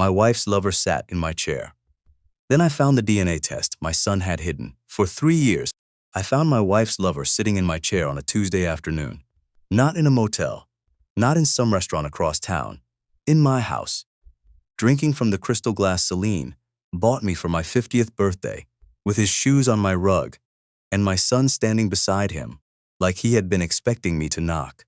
My wife's lover sat in my chair. Then I found the DNA test my son had hidden. For 3 years, I found my wife's lover sitting in my chair on a Tuesday afternoon. Not in a motel, not in some restaurant across town, in my house, drinking from the crystal glass Celine bought me for my 50th birthday, with his shoes on my rug, and my son standing beside him, like he had been expecting me to knock.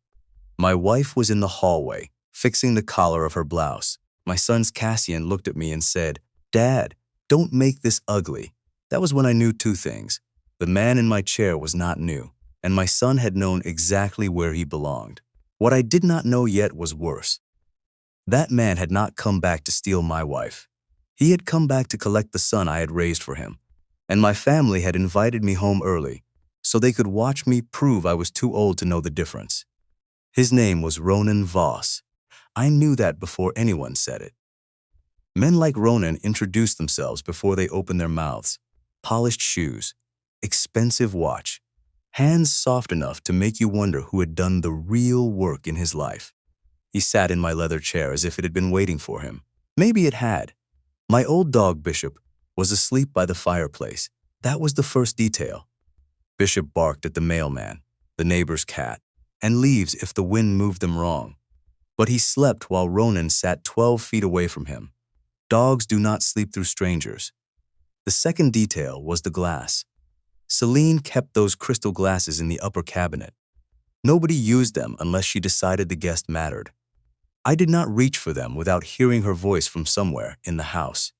My wife was in the hallway, fixing the collar of her blouse. My son's Cassian looked at me and said, "Dad, don't make this ugly." That was when I knew 2 things. The man in my chair was not new, and my son had known exactly where he belonged. What I did not know yet was worse. That man had not come back to steal my wife. He had come back to collect the son I had raised for him, and my family had invited me home early so they could watch me prove I was too old to know the difference. His name was Ronan Voss. I knew that before anyone said it. Men like Ronan introduced themselves before they opened their mouths. Polished shoes, expensive watch, hands soft enough to make you wonder who had done the real work in his life. He sat in my leather chair as if it had been waiting for him. Maybe it had. My old dog, Bishop, was asleep by the fireplace. That was the first detail. Bishop barked at the mailman, the neighbor's cat, and leaves if the wind moved them wrong. But he slept while Ronan sat 12 feet away from him. Dogs do not sleep through strangers. The second detail was the glass. Celine kept those crystal glasses in the upper cabinet. Nobody used them unless she decided the guest mattered. I did not reach for them without hearing her voice from somewhere in the house.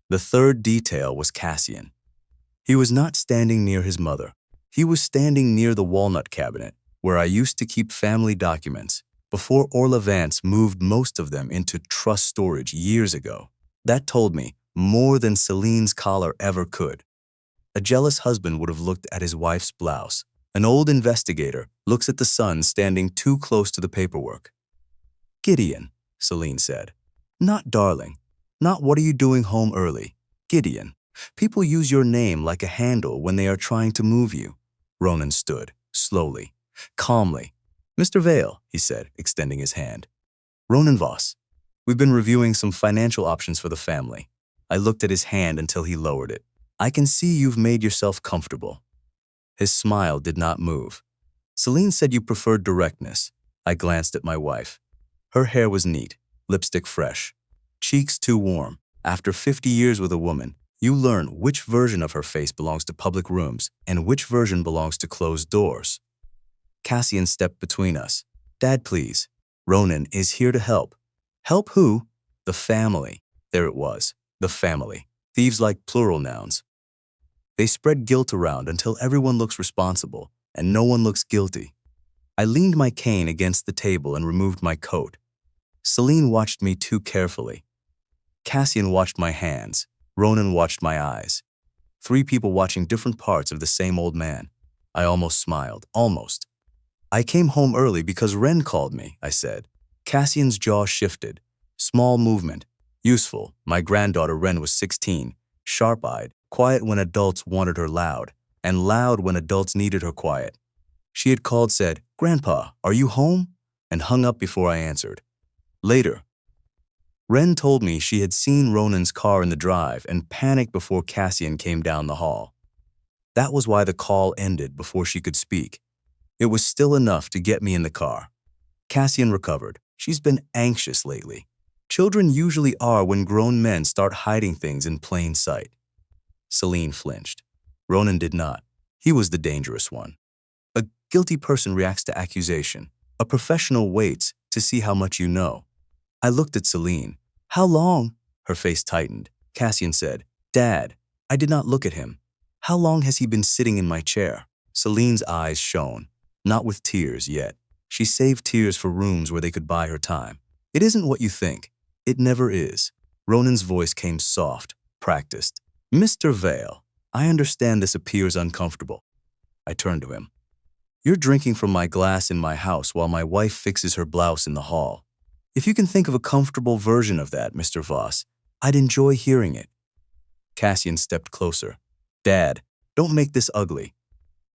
The third detail was Cassian. He was not standing near his mother. He was standing near the walnut cabinet, where I used to keep family documents, before Orla Vance moved most of them into trust storage years ago. That told me more than Celine's collar ever could. A jealous husband would have looked at his wife's blouse. An old investigator looks at the son standing too close to the paperwork. "Gideon," Celine said. "Not darling. Not what are you doing home early. Gideon. People use your name like a handle when they are trying to move you." Ronan stood, slowly, calmly. "Mr. Vale," he said, extending his hand. "Ronan Voss. We've been reviewing some financial options for the family." I looked at his hand until he lowered it. "I can see you've made yourself comfortable." His smile did not move. "Celine said you preferred directness." I glanced at my wife. Her hair was neat, lipstick fresh, cheeks too warm. After 50 years with a woman, you learn which version of her face belongs to public rooms and which version belongs to closed doors. Cassian stepped between us. "Dad, please. Ronan is here to help." "Help who?" "The family." There it was, the family. Thieves like plural nouns. They spread guilt around until everyone looks responsible and no one looks guilty. I leaned my cane against the table and removed my coat. Celine watched me too carefully. Cassian watched my hands. Ronan watched my eyes. 3 people watching different parts of the same old man. I almost smiled. Almost. "I came home early because Ren called me," I said. Cassian's jaw shifted. Small movement. Useful. My granddaughter Ren was 16, sharp-eyed, quiet when adults wanted her loud, and loud when adults needed her quiet. She had called, said, "Grandpa, are you home?" and hung up before I answered. Later, Ren told me she had seen Ronan's car in the drive and panicked before Cassian came down the hall. That was why the call ended before she could speak. It was still enough to get me in the car. Cassian recovered. She's been anxious lately. Children usually are when grown men start hiding things in plain sight. Celine flinched. Ronan did not. He was the dangerous one. A guilty person reacts to accusation. A professional waits to see how much you know. I looked at Celine. "How long?" Her face tightened. Cassian said, "Dad." I did not look at him. "How long has he been sitting in my chair?" Celine's eyes shone. Not with tears yet. She saved tears for rooms where they could buy her time. "It isn't what you think. It never is." Ronan's voice came soft, practiced. "Mr. Vale, I understand this appears uncomfortable." I turned to him. "You're drinking from my glass in my house while my wife fixes her blouse in the hall. If you can think of a comfortable version of that, Mr. Voss, I'd enjoy hearing it." Cassian stepped closer. "Dad, don't make this ugly."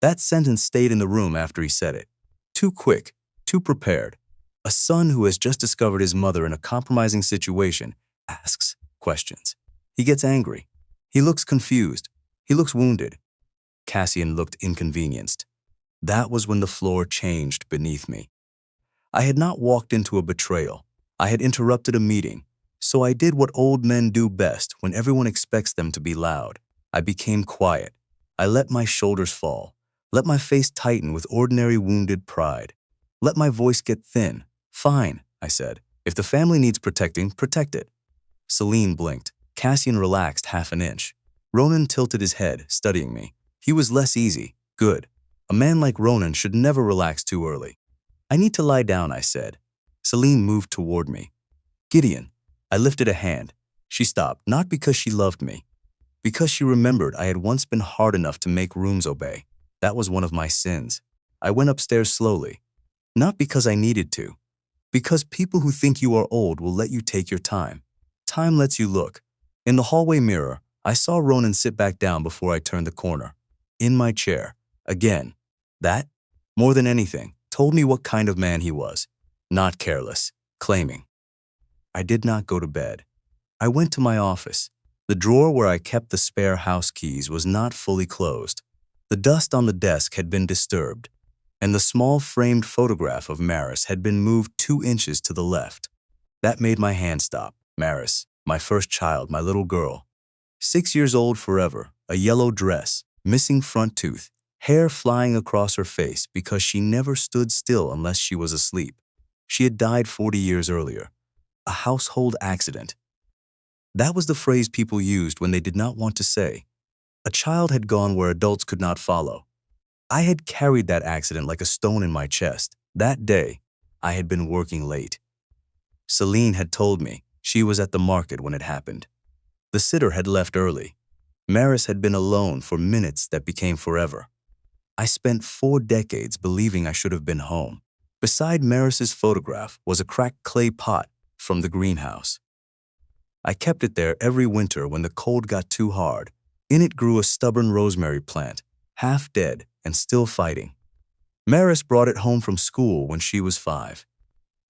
That sentence stayed in the room after he said it. Too quick, too prepared. A son who has just discovered his mother in a compromising situation asks questions. He gets angry. He looks confused. He looks wounded. Cassian looked inconvenienced. That was when the floor changed beneath me. I had not walked into a betrayal. I had interrupted a meeting. So I did what old men do best when everyone expects them to be loud. I became quiet. I let my shoulders fall. Let my face tighten with ordinary wounded pride. Let my voice get thin. Fine, I said. If the family needs protecting, protect it. Celine blinked. Cassian relaxed half an inch. Ronan tilted his head, studying me. He was less easy. Good. A man like Ronan should never relax too early. I need to lie down, I said. Celine moved toward me. Gideon. I lifted a hand. She stopped, not because she loved me, because she remembered I had once been hard enough to make rooms obey. That was one of my sins. I went upstairs slowly, not because I needed to, because people who think you are old will let you take your time. Time lets you look. In the hallway mirror, I saw Ronan sit back down before I turned the corner. In my chair. Again. That, more than anything, told me what kind of man he was. Not careless. Claiming. I did not go to bed. I went to my office. The drawer where I kept the spare house keys was not fully closed. The dust on the desk had been disturbed, and the small framed photograph of Maris had been moved 2 inches to the left. That made my hand stop. Maris, my first child, my little girl. 6 years old forever, a yellow dress, missing front tooth, hair flying across her face because she never stood still unless she was asleep. She had died 40 years earlier. A household accident. That was the phrase people used when they did not want to say. A child had gone where adults could not follow. I had carried that accident like a stone in my chest. That day, I had been working late. Celine had told me she was at the market when it happened. The sitter had left early. Maris had been alone for minutes that became forever. I spent 4 decades believing I should have been home. Beside Maris's photograph was a cracked clay pot from the greenhouse. I kept it there every winter when the cold got too hard. In it grew a stubborn rosemary plant, half dead and still fighting. Maris brought it home from school when she was 5.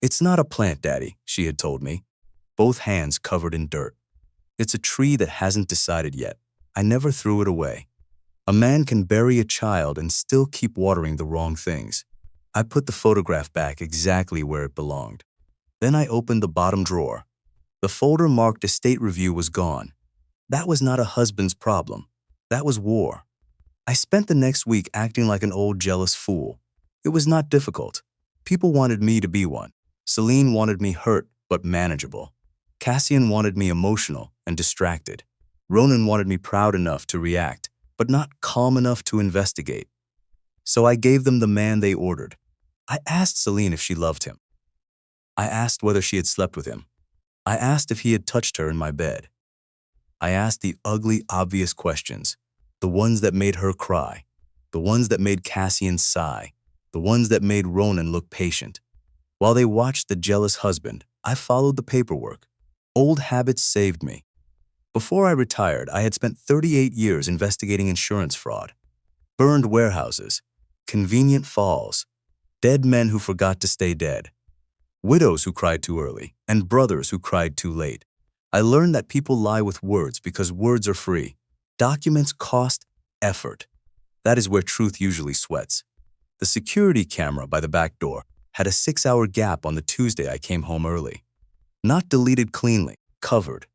It's not a plant, Daddy, she had told me, both hands covered in dirt. It's a tree that hasn't decided yet. I never threw it away. A man can bury a child and still keep watering the wrong things. I put the photograph back exactly where it belonged. Then I opened the bottom drawer. The folder marked estate review was gone. That was not a husband's problem. That was war. I spent the next week acting like an old jealous fool. It was not difficult. People wanted me to be one. Celine wanted me hurt but manageable. Cassian wanted me emotional and distracted. Ronan wanted me proud enough to react, but not calm enough to investigate. So I gave them the man they ordered. I asked Celine if she loved him. I asked whether she had slept with him. I asked if he had touched her in my bed. I asked the ugly, obvious questions, the ones that made her cry, the ones that made Cassian sigh, the ones that made Ronan look patient. While they watched the jealous husband, I followed the paperwork. Old habits saved me. Before I retired, I had spent 38 years investigating insurance fraud, burned warehouses, convenient falls, dead men who forgot to stay dead, widows who cried too early, and brothers who cried too late. I learned that people lie with words because words are free. Documents cost effort. That is where truth usually sweats. The security camera by the back door had a 6-hour gap on the Tuesday I came home early. Not deleted cleanly, covered.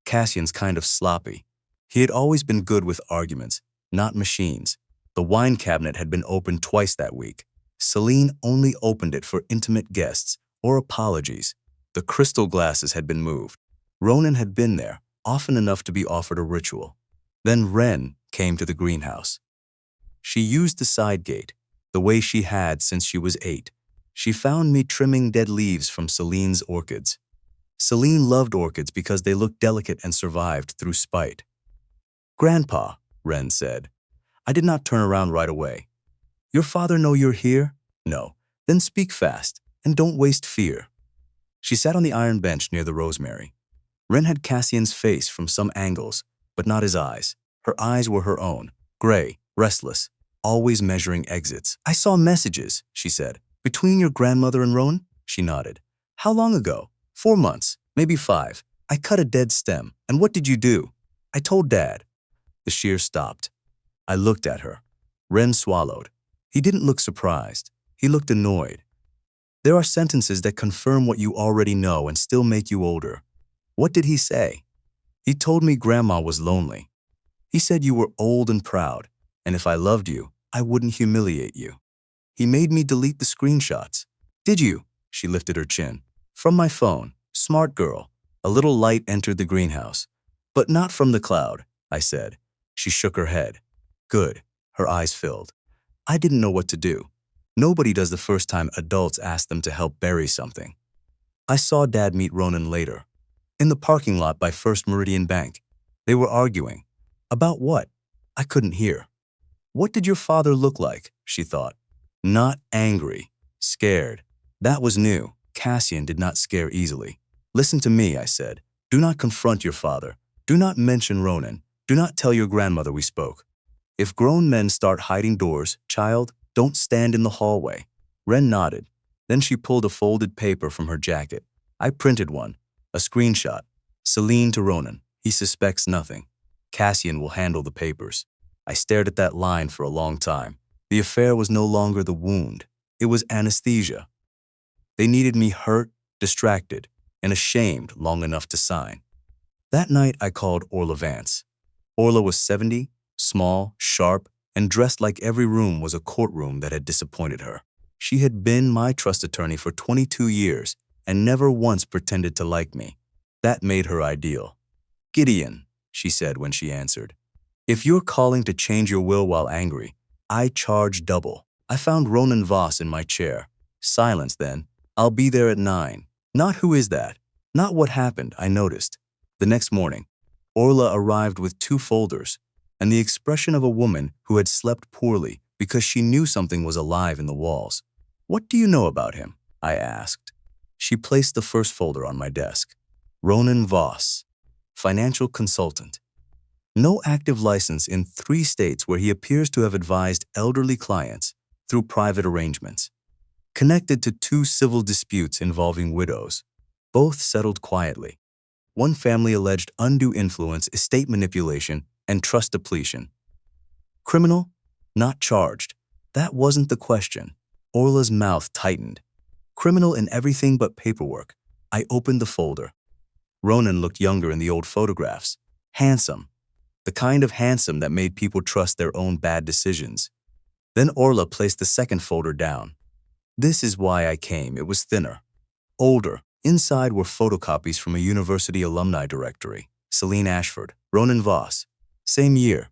Cassian's kind of sloppy. He had always been good with arguments, not machines. The wine cabinet had been opened twice that week. Celine only opened it for intimate guests or apologies. The crystal glasses had been moved. Ronan had been there, often enough to be offered a ritual. Then Wren came to the greenhouse. She used the side gate, the way she had since she was 8. She found me trimming dead leaves from Celine's orchids. Celine loved orchids because they looked delicate and survived through spite. "Grandpa," Wren said. I did not turn around right away. "Your father know you're here?" "No." "Then speak fast, and don't waste fear." She sat on the iron bench near the rosemary. Wren had Cassian's face from some angles, but not his eyes. Her eyes were her own, gray, restless, always measuring exits. "I saw messages," she said. "Between your grandmother and Ronan?" She nodded. "How long ago?" 4 months, maybe 5. I cut a dead stem. And what did you do? I told Dad. The shear stopped. I looked at her. Ren swallowed. He didn't look surprised. He looked annoyed. There are sentences that confirm what you already know and still make you older. What did he say? He told me Grandma was lonely. He said you were old and proud, and if I loved you, I wouldn't humiliate you. He made me delete the screenshots. Did you? She lifted her chin. From my phone. Smart girl. A little light entered the greenhouse. But not from the cloud, I said. She shook her head. Good. Her eyes filled. I didn't know what to do. Nobody does the first time adults ask them to help bury something. I saw Dad meet Ronan later. In the parking lot by First Meridian Bank. They were arguing. About what? I couldn't hear. What did your father look like? She thought. Not angry. Scared. That was new. Cassian did not scare easily. Listen to me, I said. Do not confront your father. Do not mention Ronan. Do not tell your grandmother we spoke. If grown men start hiding doors, child, don't stand in the hallway. Ren nodded. Then she pulled a folded paper from her jacket. I printed one. A screenshot. Celine to Ronan. He suspects nothing. Cassian will handle the papers. I stared at that line for a long time. The affair was no longer the wound. It was anesthesia. They needed me hurt, distracted, and ashamed long enough to sign. That night I called Orla Vance. Orla was 70, small, sharp, and dressed like every room was a courtroom that had disappointed her. She had been my trust attorney for 22 years and never once pretended to like me. That made her ideal. Gideon, she said when she answered. If you're calling to change your will while angry, I charge double. I found Ronan Voss in my chair. Silence then. I'll be there at 9. Not who is that. Not what happened, I noticed. The next morning, Orla arrived with 2 folders and the expression of a woman who had slept poorly because she knew something was alive in the walls. What do you know about him? I asked. She placed the first folder on my desk. Ronan Voss, financial consultant. No active license in 3 states where he appears to have advised elderly clients through private arrangements. Connected to 2 civil disputes involving widows, both settled quietly. One family alleged undue influence, estate manipulation, and trust depletion. Criminal? Not charged. That wasn't the question. Orla's mouth tightened. Criminal in everything but paperwork. I opened the folder. Ronan looked younger in the old photographs. Handsome. The kind of handsome that made people trust their own bad decisions. Then Orla placed the second folder down. This is why I came. It was thinner. Older. Inside were photocopies from a university alumni directory. Celine Ashford, Ronan Voss. Same year.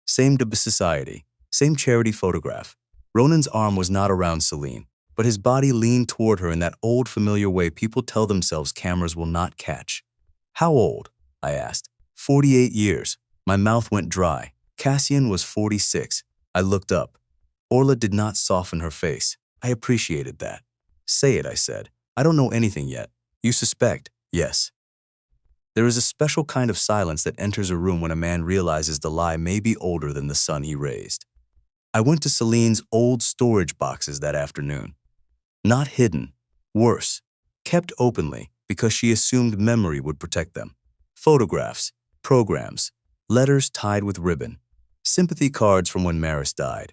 Same society. Same charity photograph. Ronan's arm was not around Celine, but his body leaned toward her in that old familiar way people tell themselves cameras will not catch. How old? I asked. 48 years. My mouth went dry. Cassian was 46. I looked up. Orla did not soften her face. I appreciated that. Say it, I said. I don't know anything yet. You suspect? Yes. There is a special kind of silence that enters a room when a man realizes the lie may be older than the son he raised. I went to Celine's old storage boxes that afternoon. Not hidden. Worse. Kept openly because she assumed memory would protect them. Photographs, programs, letters tied with ribbon, sympathy cards from when Maris died.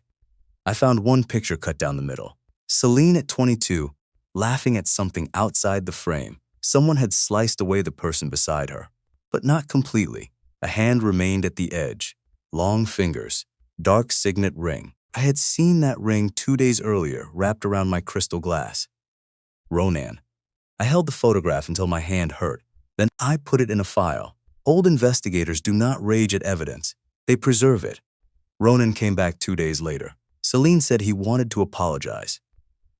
I found one picture cut down the middle. Celine at 22, laughing at something outside the frame. Someone had sliced away the person beside her, but not completely. A hand remained at the edge. Long fingers, dark signet ring. I had seen that ring 2 days earlier wrapped around my crystal glass. Ronan. I held the photograph until my hand hurt. Then I put it in a file. Old investigators do not rage at evidence. They preserve it. Ronan came back 2 days later. Celine said he wanted to apologize.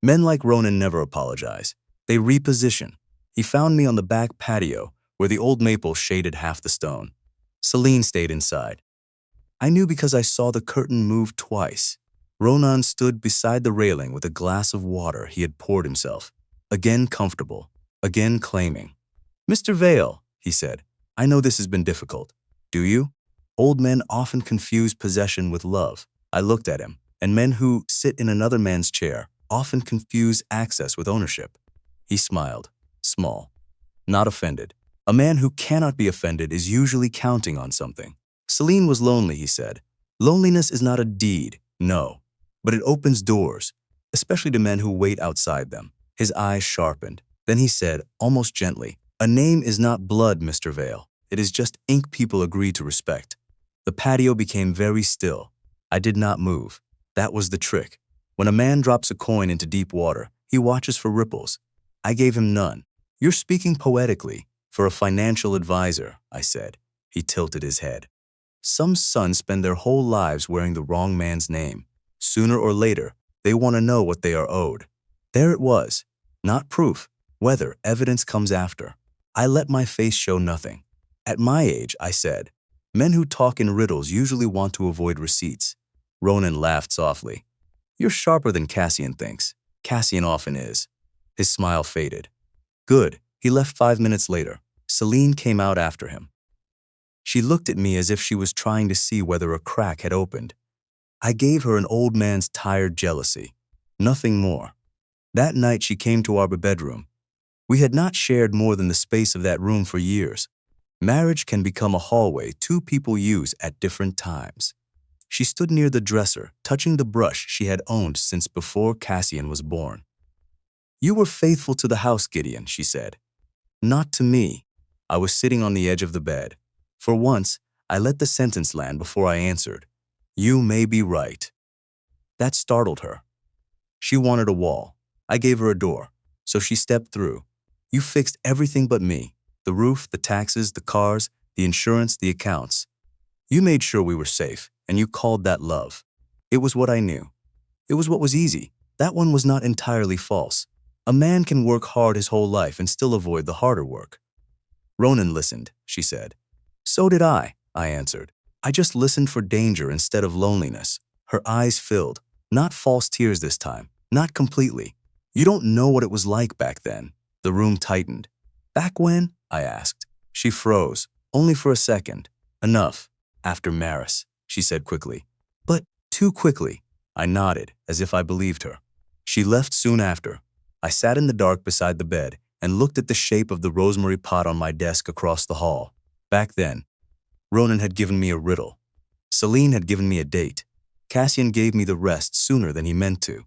Men like Ronan never apologize. They reposition. He found me on the back patio where the old maple shaded half the stone. Celine stayed inside. I knew because I saw the curtain move twice. Ronan stood beside the railing with a glass of water he had poured himself. Again comfortable, again claiming. Mr. Vale, he said, I know this has been difficult. Do you? Old men often confuse possession with love. I looked at him, and men who sit in another man's chair often confuse access with ownership. He smiled, small, not offended. A man who cannot be offended is usually counting on something. Celine was lonely, he said. Loneliness is not a deed, no, but it opens doors, especially to men who wait outside them. His eyes sharpened. Then he said, almost gently, "A name is not blood, Mr. Vale. It is just ink people agree to respect." The patio became very still. I did not move. That was the trick. When a man drops a coin into deep water, he watches for ripples. I gave him none. "You're speaking poetically. For a financial advisor," I said. He tilted his head. Some sons spend their whole lives wearing the wrong man's name. Sooner or later, they want to know what they are owed. There it was. Not proof. Whether evidence comes after. I let my face show nothing. "At my age," I said, "men who talk in riddles usually want to avoid receipts." Ronan laughed softly. "You're sharper than Cassian thinks." Cassian often is. His smile faded. Good. He left 5 minutes later. Celine came out after him. She looked at me as if she was trying to see whether a crack had opened. I gave her an old man's tired jealousy. Nothing more. That night she came to our bedroom. We had not shared more than the space of that room for years. Marriage can become a hallway two people use at different times. She stood near the dresser, touching the brush she had owned since before Cassian was born. "You were faithful to the house, Gideon," she said. "Not to me." I was sitting on the edge of the bed. For once, I let the sentence land before I answered. "You may be right." That startled her. She wanted a wall. I gave her a door, so she stepped through. "You fixed everything but me. The roof, the taxes, the cars, the insurance, the accounts. You made sure we were safe, and you called that love. It was what I knew. It was what was easy. That one was not entirely false. A man can work hard his whole life and still avoid the harder work." "Ronan listened," she said. "So did I answered. "I just listened for danger instead of loneliness." Her eyes filled. Not false tears this time. Not completely. "You don't know what it was like back then." The room tightened. "Back when?" I asked. She froze. "Only for a second." "Enough. After Maris," she said quickly. "But too quickly." I nodded, as if I believed her. She left soon after. I sat in the dark beside the bed and looked at the shape of the rosemary pot on my desk across the hall. Back then, Ronan had given me a riddle. Celine had given me a date. Cassian gave me the rest sooner than he meant to.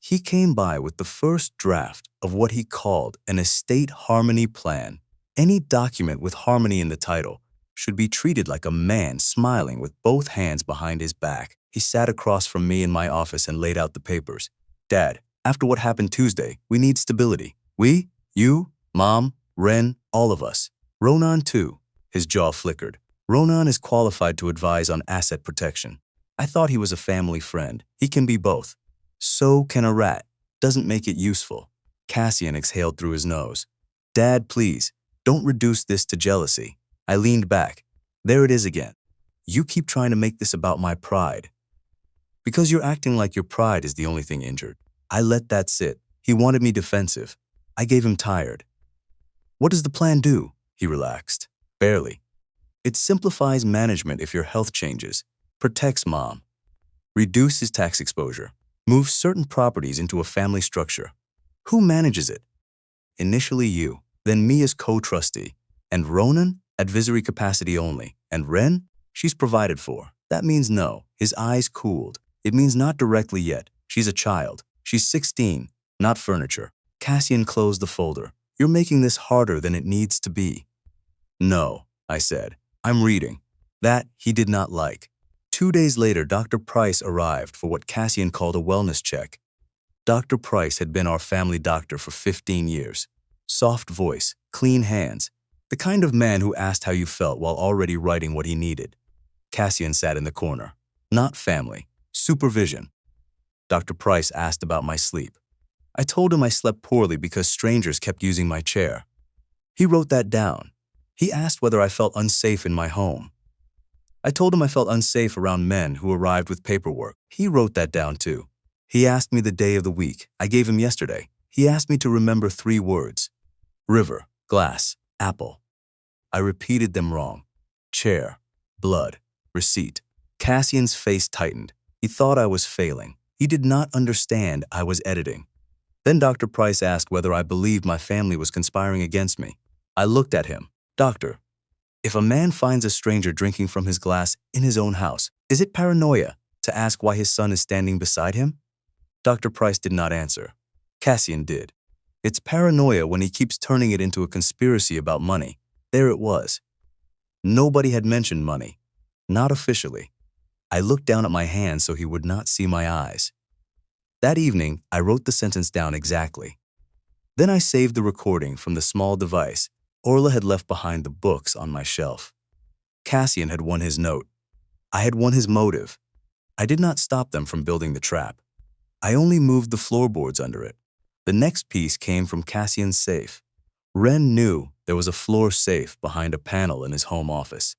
He came by with the first draft of what he called an estate harmony plan. Any document with harmony in the title should be treated like a man smiling with both hands behind his back. He sat across from me in my office and laid out the papers. "Dad, after what happened Tuesday, we need stability. We, you, Mom, Ren, all of us. Ronan too." His jaw flickered. "Ronan is qualified to advise on asset protection. I thought he was a family friend. He can be both. So can a rat. Doesn't make it useful." Cassian exhaled through his nose. "Dad, please, don't reduce this to jealousy." I leaned back. "There it is again. You keep trying to make this about my pride. Because you're acting like your pride is the only thing injured." I let that sit. He wanted me defensive. I gave him tired. "What does the plan do?" He relaxed. "Barely. It simplifies management if your health changes, protects Mom, reduces tax exposure, moves certain properties into a family structure. Who manages it? Initially you, then me as co-trustee, and Ronan, advisory capacity only, and Ren, she's provided for. That means no." His eyes cooled. "It means not directly yet. She's a child. She's 16, not furniture." Cassian closed the folder. "You're making this harder than it needs to be." "No," I said. "I'm reading." That he did not like. 2 days later, Dr. Price arrived for what Cassian called a wellness check. Dr. Price had been our family doctor for 15 years. Soft voice, clean hands, the kind of man who asked how you felt while already writing what he needed. Cassian sat in the corner. Not family, supervision. Dr. Price asked about my sleep. I told him I slept poorly because strangers kept using my chair. He wrote that down. He asked whether I felt unsafe in my home. I told him I felt unsafe around men who arrived with paperwork. He wrote that down too. He asked me the day of the week. I gave him yesterday. He asked me to remember 3 words. River, glass, apple. I repeated them wrong. Chair, blood, receipt. Cassian's face tightened. He thought I was failing. He did not understand I was editing. Then Dr. Price asked whether I believed my family was conspiring against me. I looked at him. Doctor, if a man finds a stranger drinking from his glass in his own house, is it paranoia to ask why his son is standing beside him? Dr. Price did not answer. Cassian did. It's paranoia when he keeps turning it into a conspiracy about money. There it was. Nobody had mentioned money. Not officially. I looked down at my hand so he would not see my eyes. That evening, I wrote the sentence down exactly. Then I saved the recording from the small device Orla had left behind the books on my shelf. Cassian had won his note. I had won his motive. I did not stop them from building the trap. I only moved the floorboards under it. The next piece came from Cassian's safe. Ren knew there was a floor safe behind a panel in his home office.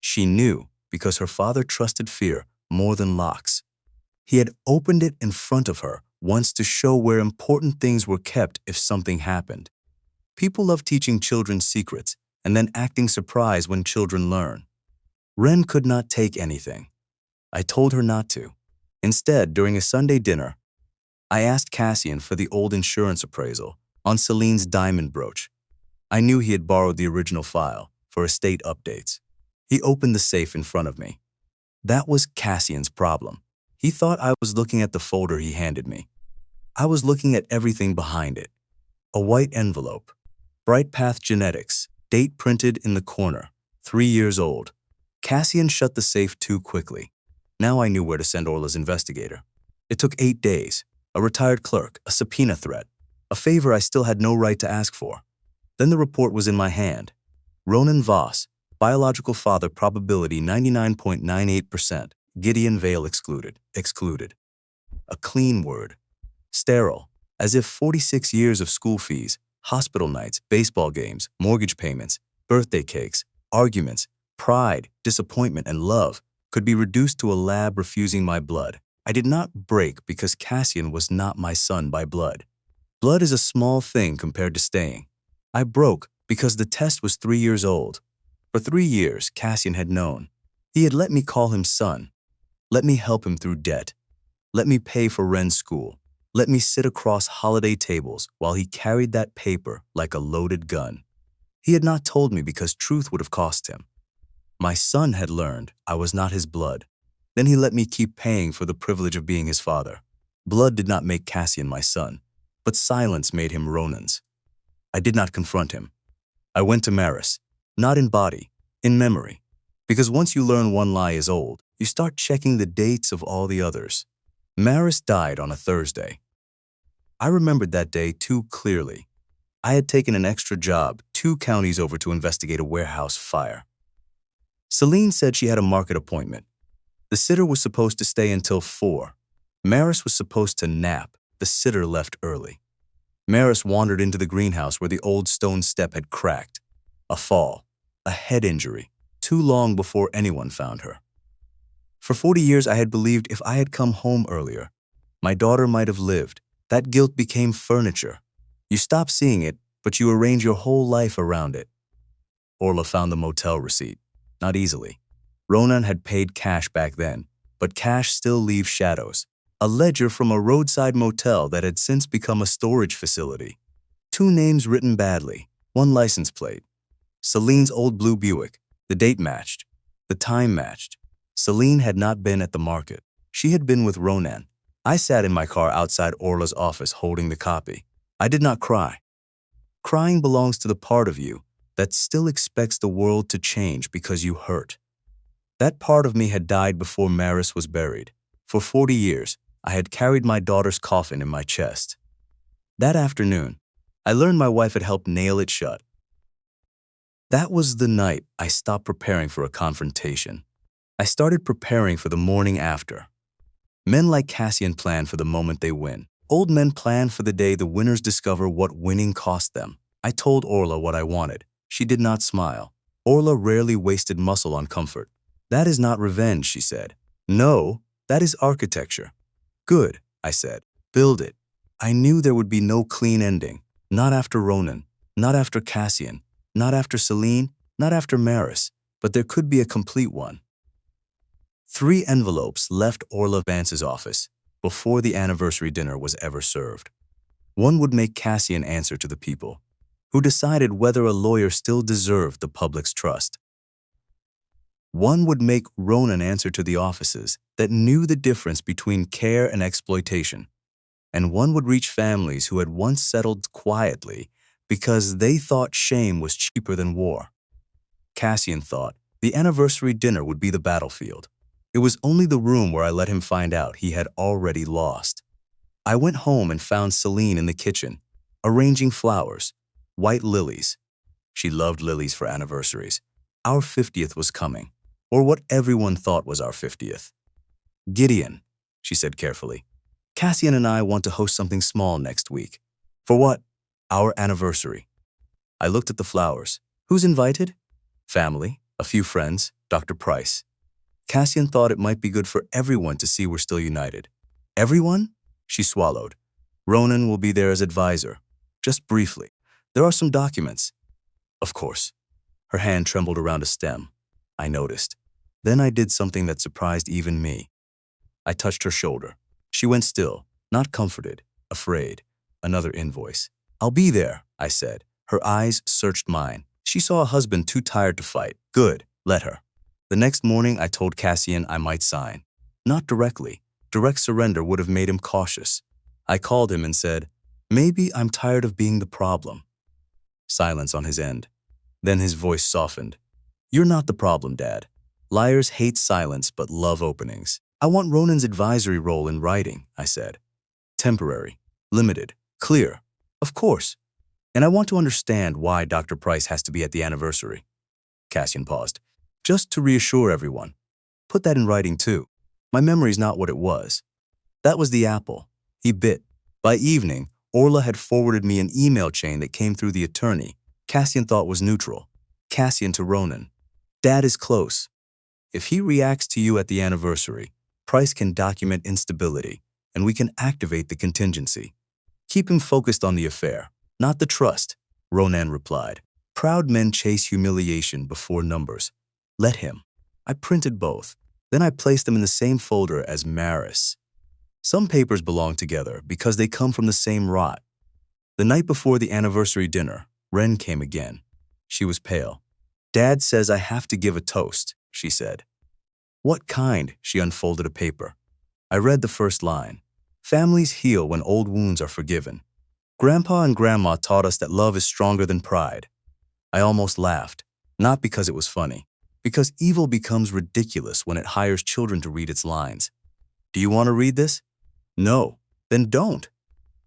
She knew because her father trusted fear more than locks. He had opened it in front of her once to show where important things were kept if something happened. People love teaching children secrets and then acting surprised when children learn. Ren could not take anything. I told her not to. Instead, during a Sunday dinner, I asked Cassian for the old insurance appraisal on Celine's diamond brooch. I knew he had borrowed the original file for estate updates. He opened the safe in front of me. That was Cassian's problem. He thought I was looking at the folder he handed me. I was looking at everything behind it. A white envelope. Bright Path Genetics. Date printed in the corner. 3 years old. Cassian shut the safe too quickly. Now I knew where to send Orla's investigator. It took 8 days. A retired clerk, a subpoena threat, a favor I still had no right to ask for. Then the report was in my hand. Ronan Voss, biological father probability 99.98%. Gideon Vale excluded. A clean word. Sterile, as if 46 years of school fees, hospital nights, baseball games, mortgage payments, birthday cakes, arguments, pride, disappointment, and love could be reduced to a lab refusing my blood. I did not break because Cassian was not my son by blood. Blood is a small thing compared to staying. I broke because the test was 3 years old. For 3 years, Cassian had known. He had let me call him son. Let me help him through debt. Let me pay for Ren's school. Let me sit across holiday tables while he carried that paper like a loaded gun. He had not told me because truth would have cost him. My son had learned I was not his blood. Then he let me keep paying for the privilege of being his father. Blood did not make Cassian my son, but silence made him Ronan's. I did not confront him. I went to Maris, not in body, in memory. Because once you learn one lie is old, you start checking the dates of all the others. Maris died on a Thursday. I remembered that day too clearly. I had taken an extra job 2 counties over to investigate a warehouse fire. Celine said she had a market appointment. The sitter was supposed to stay until 4. Maris was supposed to nap. The sitter left early. Maris wandered into the greenhouse where the old stone step had cracked. A fall, a head injury, too long before anyone found her. For 40 years I had believed if I had come home earlier, my daughter might have lived. That guilt became furniture. You stop seeing it, but you arrange your whole life around it. Orla found the motel receipt. Not easily. Ronan had paid cash back then, but cash still leaves shadows. A ledger from a roadside motel that had since become a storage facility. 2 names written badly, 1 license plate. Celine's old blue Buick. The date matched. The time matched. Celine had not been at the market. She had been with Ronan. I sat in my car outside Orla's office holding the copy. I did not cry. Crying belongs to the part of you that still expects the world to change because you hurt. That part of me had died before Maris was buried. For 40 years, I had carried my daughter's coffin in my chest. That afternoon, I learned my wife had helped nail it shut. That was the night I stopped preparing for a confrontation. I started preparing for the morning after. Men like Cassian plan for the moment they win. Old men plan for the day the winners discover what winning cost them. I told Orla what I wanted. She did not smile. Orla rarely wasted muscle on comfort. That is not revenge, she said. No, that is architecture. Good, I said. Build it. I knew there would be no clean ending. Not after Ronan, not after Cassian, not after Celine, not after Maris, but there could be a complete one. 3 envelopes left Orla Vance's office before the anniversary dinner was ever served. One would make Cassian answer to the people. who decided whether a lawyer still deserved the public's trust. One would make Ronan answer to the offices that knew the difference between care and exploitation, and one would reach families who had once settled quietly because they thought shame was cheaper than war. Cassian thought the anniversary dinner would be the battlefield. It was only the room where I let him find out he had already lost. I went home and found Celine in the kitchen, arranging flowers, white lilies. She loved lilies for anniversaries. Our 50th was coming, or what everyone thought was our 50th. Gideon, she said carefully, Cassian and I want to host something small next week. For what? Our anniversary. I looked at the flowers. Who's invited? Family, a few friends, Dr. Price. Cassian thought it might be good for everyone to see we're still united. Everyone? She swallowed. Ronan will be there as advisor. Just briefly. There are some documents. Of course. Her hand trembled around a stem. I noticed. Then I did something that surprised even me. I touched her shoulder. She went still, not comforted, afraid. Another invoice. I'll be there, I said. Her eyes searched mine. She saw a husband too tired to fight. Good, let her. The next morning, I told Cassian I might sign. Not directly. Direct surrender would have made him cautious. I called him and said, maybe I'm tired of being the problem. Silence on his end. Then his voice softened. You're not the problem, Dad. Liars hate silence but love openings. I want Ronan's advisory role in writing, I said. Temporary, limited, clear. Of course. And I want to understand why Dr. Price has to be at the anniversary. Cassian paused. Just to reassure everyone. Put that in writing too. My memory's not what it was. That was the apple. He bit. By evening, Orla had forwarded me an email chain that came through the attorney. Cassian thought was neutral. Cassian to Ronan. Dad is close. If he reacts to you at the anniversary, Price can document instability, and we can activate the contingency. Keep him focused on the affair, not the trust, Ronan replied. Proud men chase humiliation before numbers. Let him. I printed both. Then I placed them in the same folder as Maris. Some papers belong together because they come from the same rot. The night before the anniversary dinner, Wren came again. She was pale. Dad says I have to give a toast, she said. What kind? She unfolded a paper. I read the first line. Families heal when old wounds are forgiven. Grandpa and Grandma taught us that love is stronger than pride. I almost laughed, not because it was funny, because evil becomes ridiculous when it hires children to read its lines. Do you want to read this? No, then don't.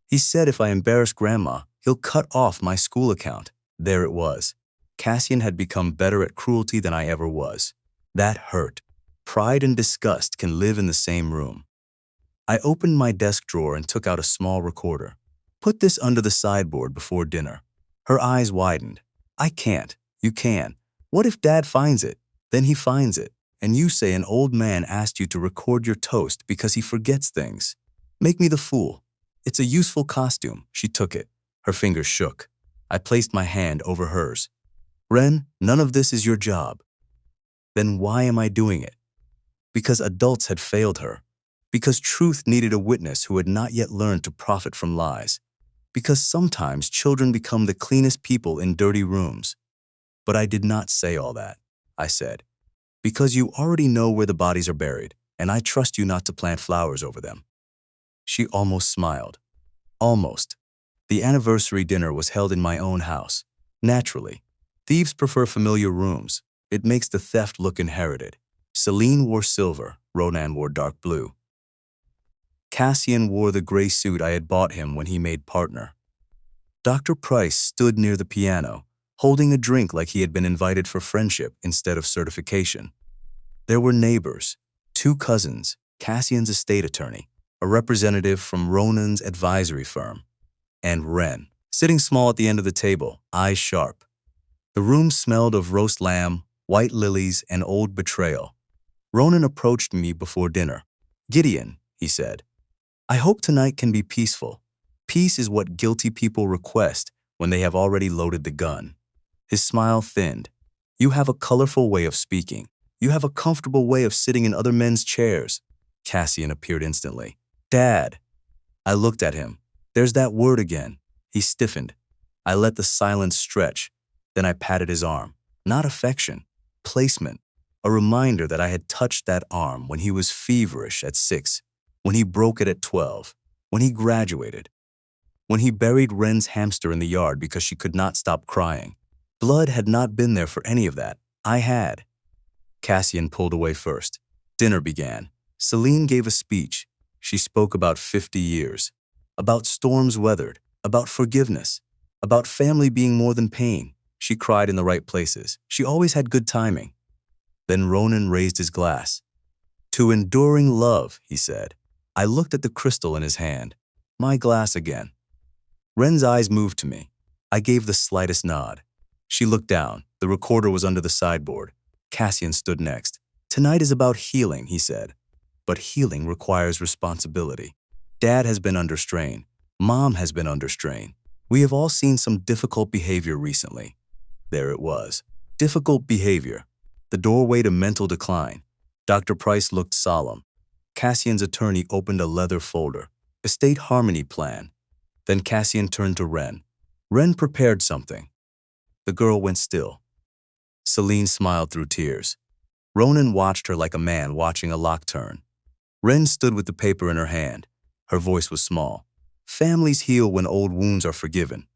He said if I embarrass Grandma, he'll cut off my school account. There it was. Cassian had become better at cruelty than I ever was. That hurt. Pride and disgust can live in the same room. I opened my desk drawer and took out a small recorder. Put this under the sideboard before dinner. Her eyes widened. I can't. You can. What if Dad finds it? Then he finds it, and you say an old man asked you to record your toast because he forgets things. Make me the fool. It's a useful costume. She took it. Her fingers shook. I placed my hand over hers. Wren, none of this is your job. Then why am I doing it? Because adults had failed her. Because truth needed a witness who had not yet learned to profit from lies. Because sometimes children become the cleanest people in dirty rooms. But I did not say all that. I said, because you already know where the bodies are buried, and I trust you not to plant flowers over them. She almost smiled. Almost. The anniversary dinner was held in my own house. Naturally. Thieves prefer familiar rooms. It makes the theft look inherited. Celine wore silver, Ronan wore dark blue. Cassian wore the gray suit I had bought him when he made partner. Dr. Price stood near the piano, holding a drink like he had been invited for friendship instead of certification. There were neighbors, 2 cousins, Cassian's estate attorney, a representative from Ronan's advisory firm, and Wren, sitting small at the end of the table, eyes sharp. The room smelled of roast lamb, white lilies, and old betrayal. Ronan approached me before dinner. Gideon, he said, I hope tonight can be peaceful. Peace is what guilty people request when they have already loaded the gun. His smile thinned. You have a colorful way of speaking. You have a comfortable way of sitting in other men's chairs. Cassian appeared instantly. Dad. I looked at him. There's that word again. He stiffened. I let the silence stretch. Then I patted his arm. Not affection, placement. A reminder that I had touched that arm when he was feverish at 6, when he broke it at 12, when he graduated, when he buried Wren's hamster in the yard because she could not stop crying. Blood had not been there for any of that. I had. Cassian pulled away first. Dinner began. Celine gave a speech. She spoke about 50 years, about storms weathered, about forgiveness, about family being more than pain. She cried in the right places. She always had good timing. Then Ronan raised his glass. To enduring love, he said. I looked at the crystal in his hand. My glass again. Wren's eyes moved to me. I gave the slightest nod. She looked down. The recorder was under the sideboard. Cassian stood next. Tonight is about healing, he said. But healing requires responsibility. Dad has been under strain. Mom has been under strain. We have all seen some difficult behavior recently. There it was. Difficult behavior. The doorway to mental decline. Dr. Price looked solemn. Cassian's attorney opened a leather folder. Estate harmony plan. Then Cassian turned to Wren. Wren prepared something. The girl went still. Celine smiled through tears. Ronan watched her like a man watching a lock turn. Wren stood with the paper in her hand. Her voice was small. Families heal when old wounds are forgiven.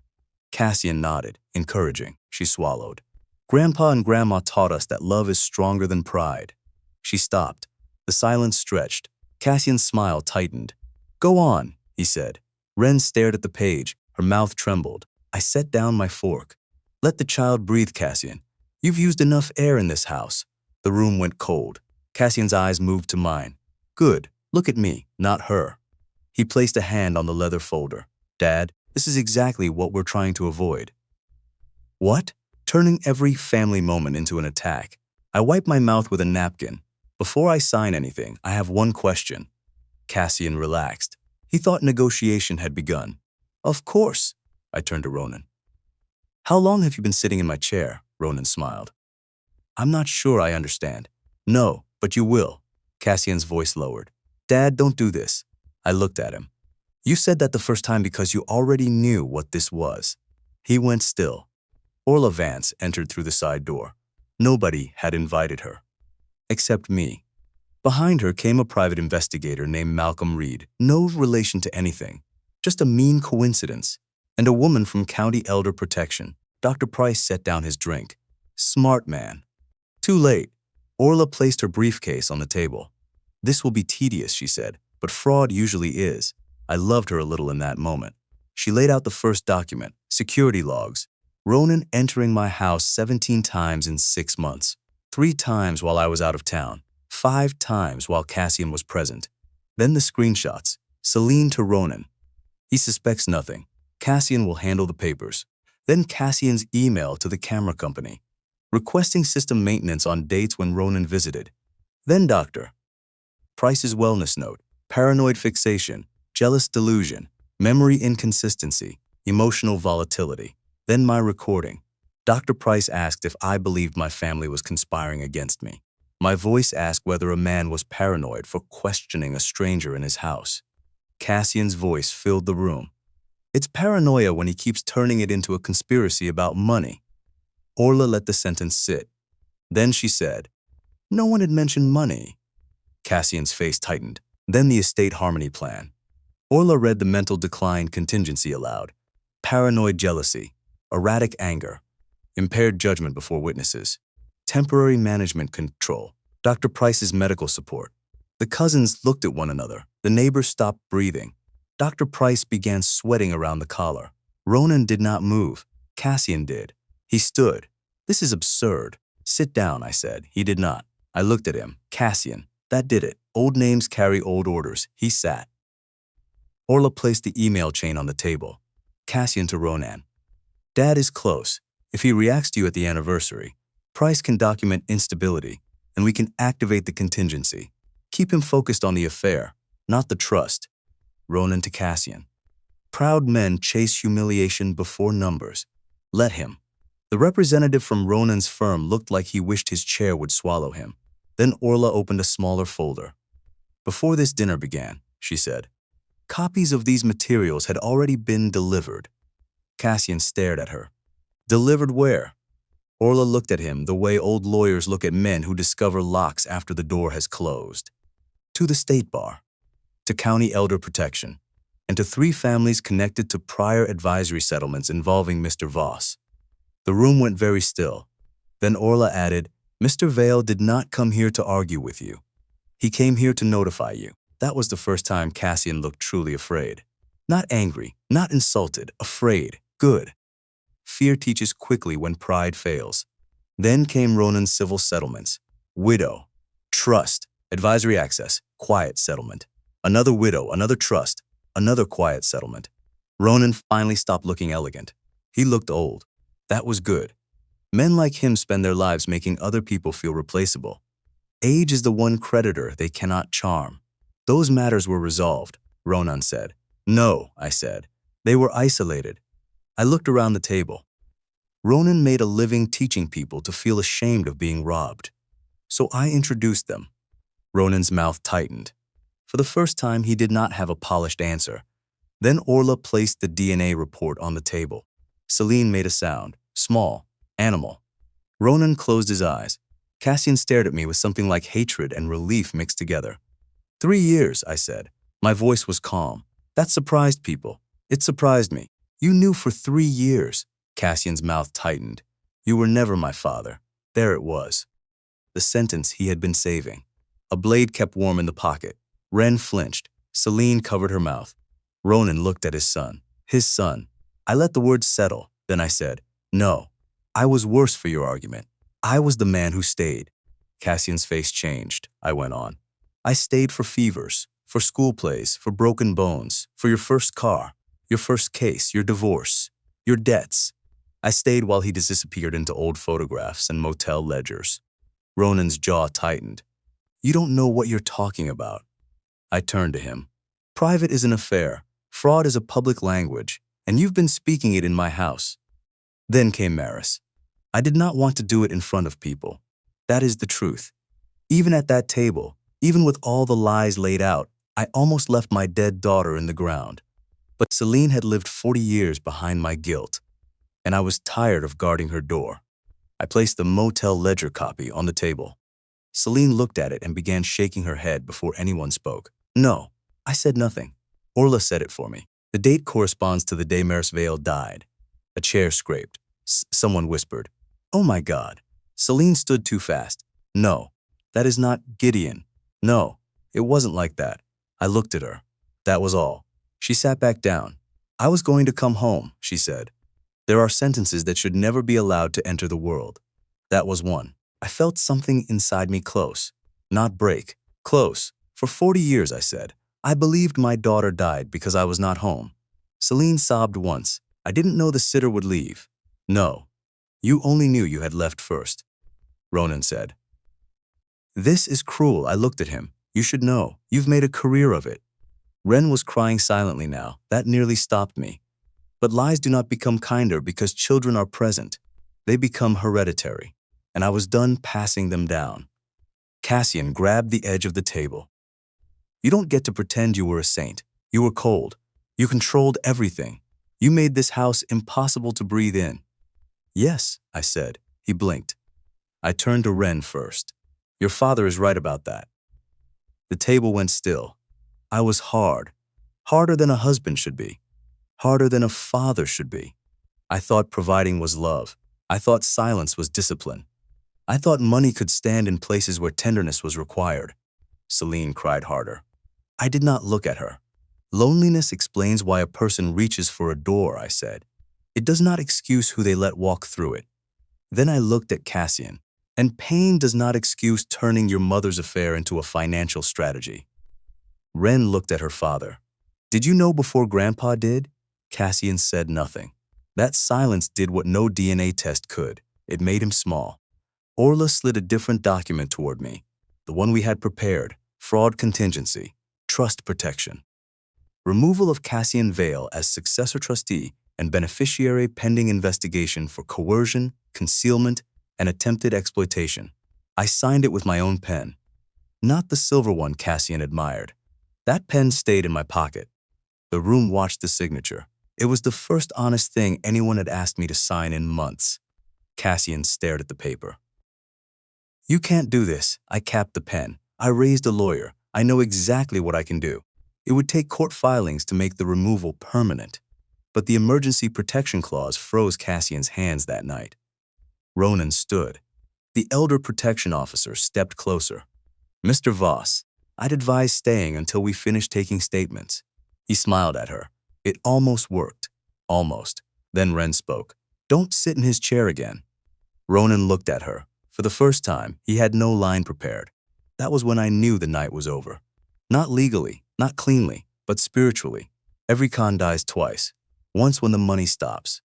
Cassian nodded, encouraging. She swallowed. Grandpa and Grandma taught us that love is stronger than pride. She stopped. The silence stretched. Cassian's smile tightened. Go on, he said. Wren stared at the page. Her mouth trembled. I set down my fork. Let the child breathe, Cassian. You've used enough air in this house. The room went cold. Cassian's eyes moved to mine. Good. Look at me, not her. He placed a hand on the leather folder. Dad, this is exactly what we're trying to avoid. What? Turning every family moment into an attack. I wiped my mouth with a napkin. Before I sign anything, I have one question. Cassian relaxed. He thought negotiation had begun. Of course. I turned to Ronan. How long have you been sitting in my chair? Ronan smiled. I'm not sure I understand. No, but you will. Cassian's voice lowered. Dad, don't do this. I looked at him. You said that the first time because you already knew what this was. He went still. Orla Vance entered through the side door. Nobody had invited her. Except me. Behind her came a private investigator named Malcolm Reed, no relation to anything, just a mean coincidence, and a woman from County Elder Protection. Dr. Price set down his drink. Smart man. Too late. Orla placed her briefcase on the table. This will be tedious, she said, but fraud usually is. I loved her a little in that moment. She laid out the first document, security logs. Ronan entering my house 17 times in 6 months. 3 times while I was out of town. 5 times while Cassian was present. Then the screenshots. Celine to Ronan. He suspects nothing. Cassian will handle the papers. Then Cassian's email to the camera company, requesting system maintenance on dates when Ronan visited. Then Dr. Price's wellness note, paranoid fixation, jealous delusion, memory inconsistency, emotional volatility. Then my recording. Dr. Price asked if I believed my family was conspiring against me. My voice asked whether a man was paranoid for questioning a stranger in his house. Cassian's voice filled the room. It's paranoia when he keeps turning it into a conspiracy about money. Orla let the sentence sit. Then she said, no one had mentioned money. Cassian's face tightened. Then the estate harmony plan. Orla read the mental decline contingency aloud. Paranoid jealousy, erratic anger, impaired judgment before witnesses, temporary management control, Dr. Price's medical support. The cousins looked at one another. The neighbors stopped breathing. Dr. Price began sweating around the collar. Ronan did not move. Cassian did. He stood. This is absurd. Sit down, I said. He did not. I looked at him. Cassian. That did it. Old names carry old orders. He sat. Orla placed the email chain on the table. Cassian to Ronan. Dad is close. If he reacts to you at the anniversary, Price can document instability, and we can activate the contingency. Keep him focused on the affair, not the trust. Ronan to Cassian. Proud men chase humiliation before numbers. Let him. The representative from Ronan's firm looked like he wished his chair would swallow him. Then Orla opened a smaller folder. Before this dinner began, she said, copies of these materials had already been delivered. Cassian stared at her. Delivered where? Orla looked at him the way old lawyers look at men who discover locks after the door has closed. To the state bar, to county elder protection, and to 3 families connected to prior advisory settlements involving Mr. Voss. The room went very still. Then Orla added, Mr. Vale did not come here to argue with you. He came here to notify you. That was the first time Cassian looked truly afraid. Not angry, not insulted, afraid. Good. Fear teaches quickly when pride fails. Then came Ronan's civil settlements. Widow, trust, advisory access, quiet settlement. Another widow, another trust, another quiet settlement. Ronan finally stopped looking elegant. He looked old. That was good. Men like him spend their lives making other people feel replaceable. Age is the one creditor they cannot charm. Those matters were resolved, Ronan said. No, I said. They were isolated. I looked around the table. Ronan made a living teaching people to feel ashamed of being robbed. So I introduced them. Ronan's mouth tightened. For the first time, he did not have a polished answer. Then Orla placed the DNA report on the table. Celine made a sound, small, animal. Ronan closed his eyes. Cassian stared at me with something like hatred and relief mixed together. 3 years, I said. My voice was calm. That surprised people. It surprised me. You knew for 3 years. Cassian's mouth tightened. You were never my father. There it was. The sentence he had been saving. A blade kept warm in the pocket. Ren flinched. Celine covered her mouth. Ronan looked at his son. His son. I let the words settle. Then I said, no. I was worse for your argument. I was the man who stayed. Cassian's face changed. I went on. I stayed for fevers, for school plays, for broken bones, for your first car, your first case, your divorce, your debts. I stayed while he disappeared into old photographs and motel ledgers. Ronan's jaw tightened. You don't know what you're talking about. I turned to him. Private is an affair. Fraud is a public language, and you've been speaking it in my house. Then came Maris. I did not want to do it in front of people. That is the truth. Even at that table, even with all the lies laid out, I almost left my dead daughter in the ground. But Celine had lived 40 years behind my guilt, and I was tired of guarding her door. I placed the motel ledger copy on the table. Celine looked at it and began shaking her head before anyone spoke. No, I said nothing. Orla said it for me. The date corresponds to the day Maris Vale died. A chair scraped. Someone whispered, oh my God. Celine stood too fast. No, that is not Gideon. No, it wasn't like that. I looked at her. That was all. She sat back down. I was going to come home, she said. There are sentences that should never be allowed to enter the world. That was one. I felt something inside me close, not break, close. For 40 years, I said, I believed my daughter died because I was not home. Celine sobbed once. I didn't know the sitter would leave. No, you only knew you had left first. Ronan said. This is cruel. I looked at him. You should know. You've made a career of it. Ren was crying silently now. That nearly stopped me. But lies do not become kinder because children are present. They become hereditary. And I was done passing them down. Cassian grabbed the edge of the table. You don't get to pretend you were a saint. You were cold. You controlled everything. You made this house impossible to breathe in. Yes, I said. He blinked. I turned to Ren first. Your father is right about that. The table went still. I was hard. Harder than a husband should be. Harder than a father should be. I thought providing was love. I thought silence was discipline. I thought money could stand in places where tenderness was required. Celine cried harder. I did not look at her. Loneliness explains why a person reaches for a door, I said. It does not excuse who they let walk through it. Then I looked at Cassian. And pain does not excuse turning your mother's affair into a financial strategy. Ren looked at her father. Did you know before Grandpa did? Cassian said nothing. That silence did what no DNA test could. It made him small. Orla slid a different document toward me. The one we had prepared. Fraud contingency. Trust protection. Removal of Cassian Vale as successor trustee and beneficiary pending investigation for coercion, concealment, and attempted exploitation. I signed it with my own pen. Not the silver one Cassian admired. That pen stayed in my pocket. The room watched the signature. It was the first honest thing anyone had asked me to sign in months. Cassian stared at the paper. You can't do this. I capped the pen. I raised a lawyer. I know exactly what I can do. It would take court filings to make the removal permanent. But the emergency protection clause froze Cassian's hands that night. Ronan stood. The elder protection officer stepped closer. Mr. Voss, I'd advise staying until we finish taking statements. He smiled at her. It almost worked. Almost. Then Wren spoke. Don't sit in his chair again. Ronan looked at her. For the first time, he had no line prepared. That was when I knew the night was over. Not legally, not cleanly, but spiritually. Every con dies twice. Once when the money stops.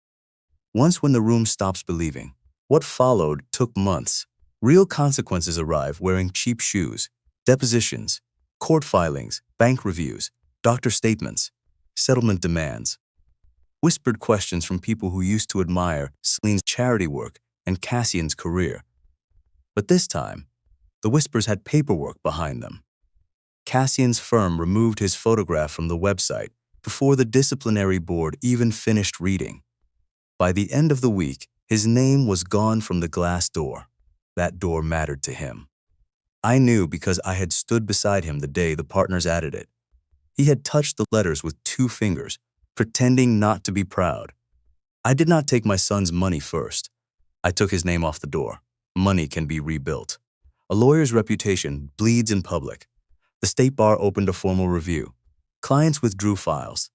Once when the room stops believing. What followed took months. Real consequences arrive wearing cheap shoes, depositions, court filings, bank reviews, doctor statements, settlement demands. Whispered questions from people who used to admire Celine's charity work and Cassian's career. But this time, the whispers had paperwork behind them. Cassian's firm removed his photograph from the website before the disciplinary board even finished reading. By the end of the week, his name was gone from the glass door. That door mattered to him. I knew because I had stood beside him the day the partners added it. He had touched the letters with 2 fingers, pretending not to be proud. I did not take my son's money first. I took his name off the door. Money can be rebuilt. A lawyer's reputation bleeds in public. The State Bar opened a formal review. Clients withdrew files.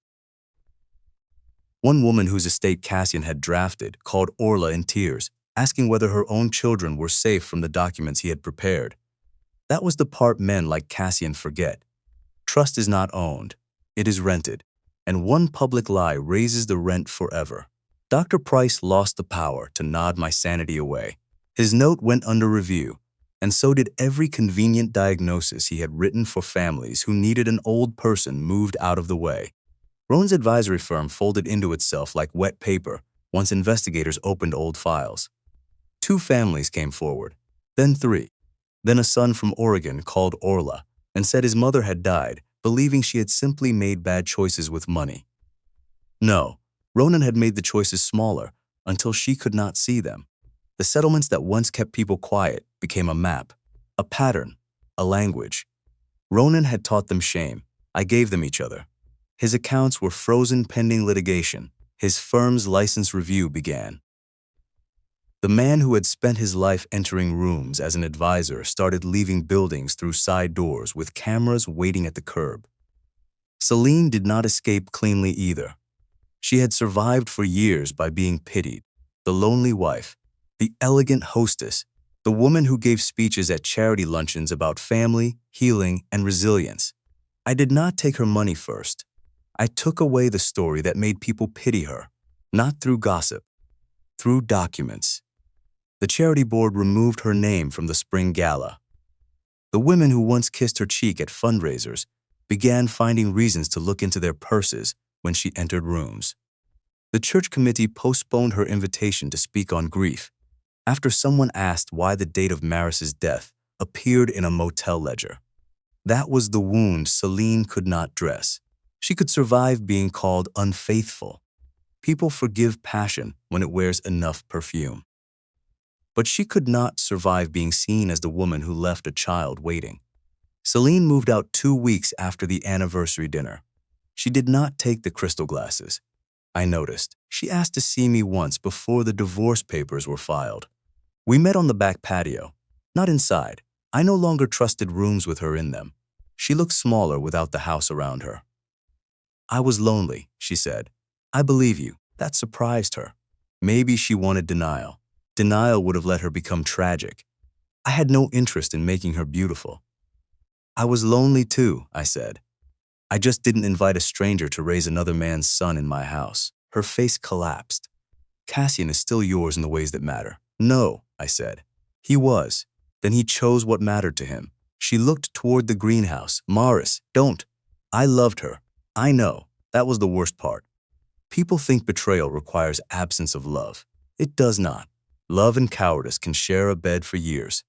One woman whose estate Cassian had drafted called Orla in tears, asking whether her own children were safe from the documents he had prepared. That was the part men like Cassian forget. Trust is not owned. It is rented. And one public lie raises the rent forever. Dr. Price lost the power to nod my sanity away. His note went under review, and so did every convenient diagnosis he had written for families who needed an old person moved out of the way. Roan's advisory firm folded into itself like wet paper once investigators opened old files. 2 families came forward, then 3. Then a son from Oregon called Orla and said his mother had died, believing she had simply made bad choices with money. No, Ronan had made the choices smaller until she could not see them. The settlements that once kept people quiet became a map, a pattern, a language. Ronan had taught them shame. I gave them each other. His accounts were frozen pending litigation. His firm's license review began. The man who had spent his life entering rooms as an advisor started leaving buildings through side doors with cameras waiting at the curb. Celine did not escape cleanly either. She had survived for years by being pitied, the lonely wife, the elegant hostess, the woman who gave speeches at charity luncheons about family, healing, and resilience. I did not take her money first. I took away the story that made people pity her, not through gossip, through documents. The charity board removed her name from the spring gala. The women who once kissed her cheek at fundraisers began finding reasons to look into their purses when she entered rooms. The church committee postponed her invitation to speak on grief after someone asked why the date of Maris's death appeared in a motel ledger. That was the wound Celine could not dress. She could survive being called unfaithful. People forgive passion when it wears enough perfume. But she could not survive being seen as the woman who left a child waiting. Celine moved out 2 weeks after the anniversary dinner. She did not take the crystal glasses. I noticed. She asked to see me once before the divorce papers were filed. We met on the back patio, not inside. I no longer trusted rooms with her in them. She looked smaller without the house around her. I was lonely, she said. I believe you. That surprised her. Maybe she wanted denial. Denial would have let her become tragic. I had no interest in making her beautiful. I was lonely too, I said. I just didn't invite a stranger to raise another man's son in my house. Her face collapsed. Cassian is still yours in the ways that matter. No, I said. He was. Then he chose what mattered to him. She looked toward the greenhouse. Maris, don't. I loved her. I know. That was the worst part. People think betrayal requires absence of love. It does not. Love and cowardice can share a bed for years.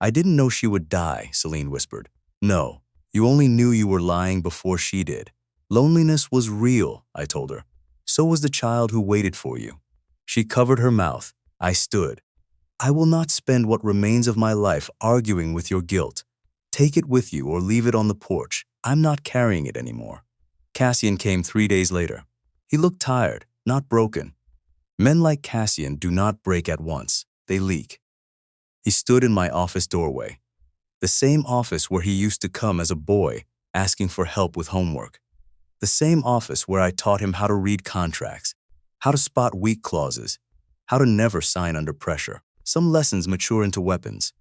I didn't know she would die, Celine whispered. No, you only knew you were lying before she did. Loneliness was real, I told her. So was the child who waited for you. She covered her mouth. I stood. I will not spend what remains of my life arguing with your guilt. Take it with you or leave it on the porch. I'm not carrying it anymore. Cassian came 3 days later. He looked tired, not broken. Men like Cassian do not break at once. They leak. He stood in my office doorway. The same office where he used to come as a boy, asking for help with homework. The same office where I taught him how to read contracts, how to spot weak clauses, how to never sign under pressure. Some lessons mature into weapons.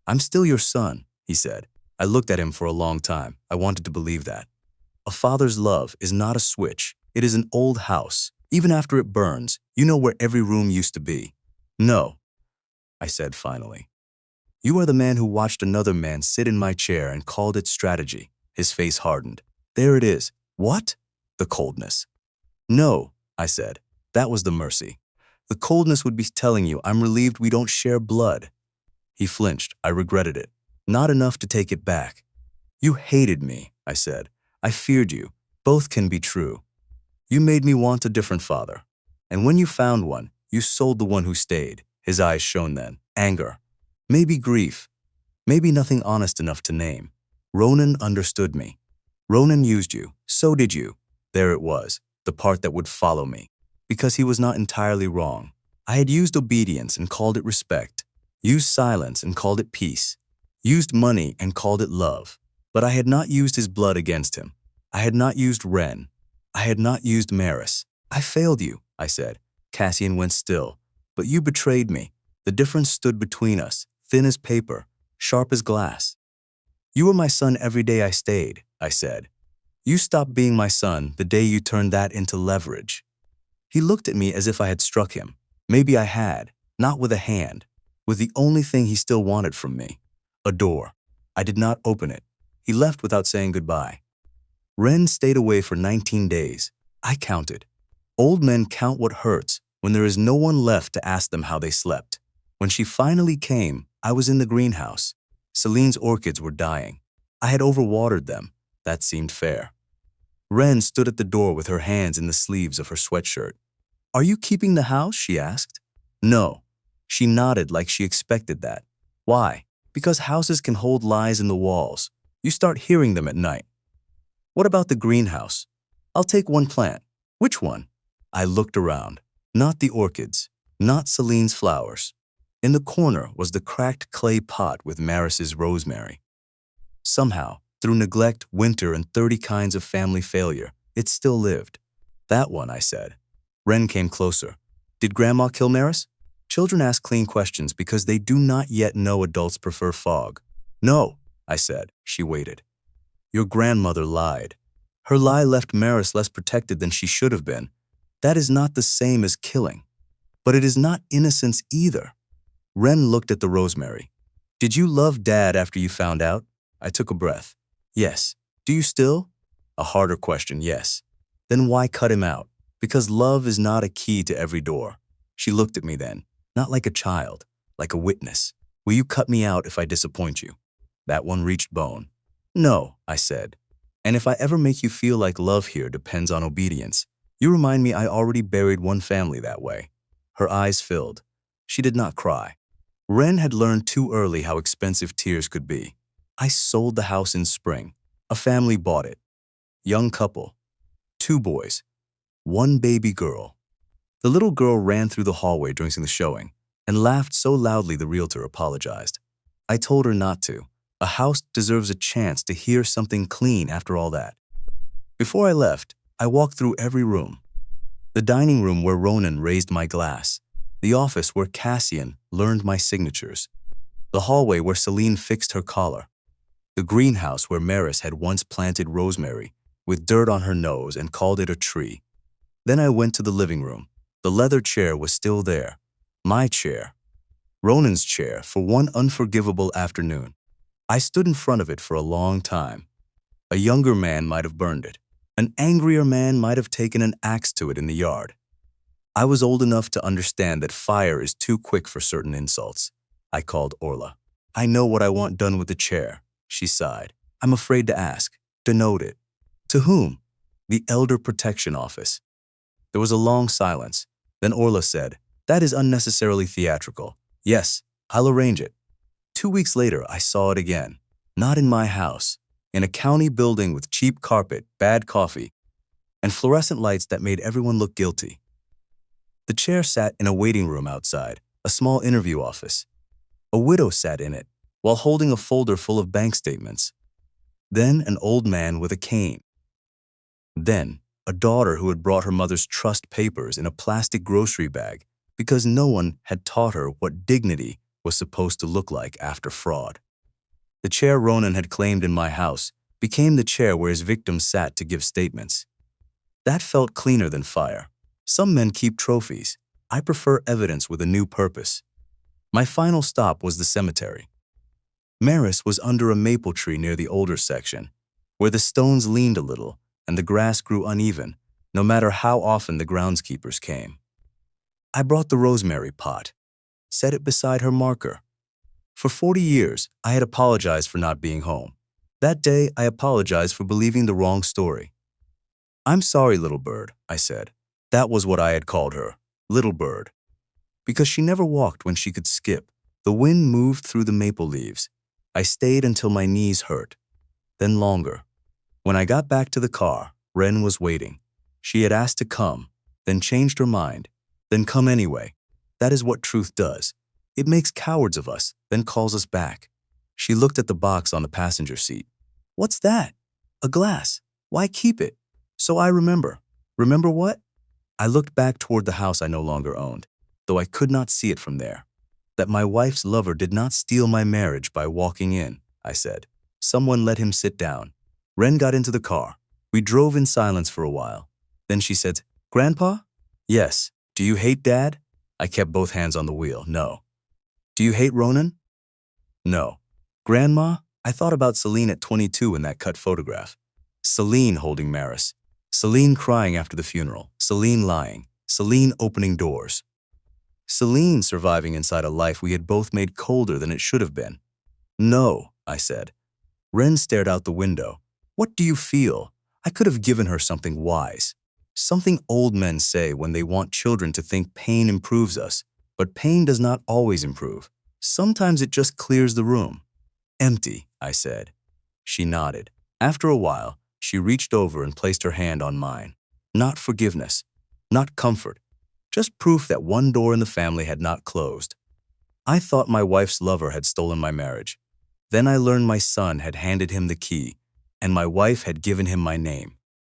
I'm still your son, he said. I looked at him for a long time. I wanted to believe that. A father's love is not a switch. It is an old house. Even after it burns, you know where every room used to be. No, I said finally. You are the man who watched another man sit in my chair and called it strategy. His face hardened. There it is. What? The coldness. No, I said. That was the mercy. The coldness would be telling you, I'm relieved we don't share blood. He flinched. I regretted it. Not enough to take it back. You hated me, I said. I feared you. Both can be true. You made me want a different father. And when you found one, you sold the one who stayed. His eyes shone then. Anger. Maybe grief. Maybe nothing honest enough to name. Ronan understood me. Ronan used you. So did you. There it was, the part that would follow me. Because he was not entirely wrong. I had used obedience and called it respect. Used silence and called it peace. Used money and called it love. But I had not used his blood against him. I had not used Ren. I had not used Maris. I failed you, I said. Cassian went still. But you betrayed me. The difference stood between us, thin as paper, sharp as glass. You were my son every day I stayed, I said. You stopped being my son the day you turned that into leverage. He looked at me as if I had struck him. Maybe I had, not with a hand, with the only thing he still wanted from me, a door. I did not open it. He left without saying goodbye. Ren stayed away for 19 days. I counted. Old men count what hurts when there is no one left to ask them how they slept. When she finally came, I was in the greenhouse. Celine's orchids were dying. I had overwatered them. That seemed fair. Ren stood at the door with her hands in the sleeves of her sweatshirt. Are you keeping the house? She asked. No. She nodded like she expected that. Why? Because houses can hold lies in the walls. You start hearing them at night. What about the greenhouse? I'll take one plant. Which one? I looked around. Not the orchids. Not Celine's flowers. In the corner was the cracked clay pot with Maris's rosemary. Somehow, through neglect, winter, and 30 kinds of family failure, it still lived. That one, I said. Ren came closer. Did Grandma kill Maris? Children ask clean questions because they do not yet know adults prefer fog. No, I said. She waited. Your grandmother lied. Her lie left Maris less protected than she should have been. That is not the same as killing. But it is not innocence either. Ren looked at the rosemary. Did you love Dad after you found out? I took a breath. Yes. Do you still? A harder question, yes. Then why cut him out? Because love is not a key to every door. She looked at me then, not like a child, like a witness. Will you cut me out if I disappoint you? That one reached bone. No, I said. And if I ever make you feel like love here depends on obedience, you remind me I already buried one family that way. Her eyes filled. She did not cry. Ren had learned too early how expensive tears could be. I sold the house in spring. A family bought it. Young couple. 2 boys. 1 baby girl. The little girl ran through the hallway during the showing and laughed so loudly the realtor apologized. I told her not to. A house deserves a chance to hear something clean after all that. Before I left, I walked through every room. The dining room where Ronan raised my glass. The office where Cassian learned my signatures. The hallway where Celine fixed her collar. The greenhouse where Maris had once planted rosemary with dirt on her nose and called it a tree. Then I went to the living room. The leather chair was still there. My chair. Ronan's chair for one unforgivable afternoon. I stood in front of it for a long time. A younger man might have burned it. An angrier man might have taken an axe to it in the yard. I was old enough to understand that fire is too quick for certain insults. I called Orla. I know what I want done with the chair. She sighed. I'm afraid to ask. Denote it. To whom? The Elder Protection Office. There was a long silence. Then Orla said, "That is unnecessarily theatrical. Yes, I'll arrange it." 2 weeks later, I saw it again. Not in my house. In a county building with cheap carpet, bad coffee, and fluorescent lights that made everyone look guilty. The chair sat in a waiting room outside, a small interview office. A widow sat in it, while holding a folder full of bank statements. Then an old man with a cane. Then a daughter who had brought her mother's trust papers in a plastic grocery bag because no one had taught her what dignity was supposed to look like after fraud. The chair Ronan had claimed in my house became the chair where his victims sat to give statements. That felt cleaner than fire. Some men keep trophies. I prefer evidence with a new purpose. My final stop was the cemetery. Maris was under a maple tree near the older section, where the stones leaned a little and the grass grew uneven, no matter how often the groundskeepers came. I brought the rosemary pot, set it beside her marker. For 40 years, I had apologized for not being home. That day, I apologized for believing the wrong story. "I'm sorry, little bird," I said. That was what I had called her, little bird. Because she never walked when she could skip. The wind moved through the maple leaves. I stayed until my knees hurt, then longer. When I got back to the car, Wren was waiting. She had asked to come, then changed her mind, then come anyway. That is what truth does. It makes cowards of us, then calls us back. She looked at the box on the passenger seat. "What's that?" "A glass. Why keep it?" "So I remember." "Remember what?" I looked back toward the house I no longer owned, though I could not see it from there. "That my wife's lover did not steal my marriage by walking in," I said. Someone let him sit down. Wren got into the car. We drove in silence for a while. Then she said, "Grandpa?" "Yes." "Do you hate Dad?" I kept both hands on the wheel. "No." "Do you hate Ronan?" "No." "Grandma?" I thought about Celine at 22 in that cut photograph. Celine holding Maris. Celine crying after the funeral. Celine lying. Celine opening doors. Celine surviving inside a life we had both made colder than it should have been. "No," I said. Wren stared out the window. "What do you feel?" I could have given her something wise. Something old men say when they want children to think pain improves us, but pain does not always improve. Sometimes it just clears the room. "Empty," I said. She nodded. After a while, she reached over and placed her hand on mine. Not forgiveness, not comfort, just proof that one door in the family had not closed. I thought my wife's lover had stolen my marriage. Then I learned my son had handed him the key, and my wife had given him my name.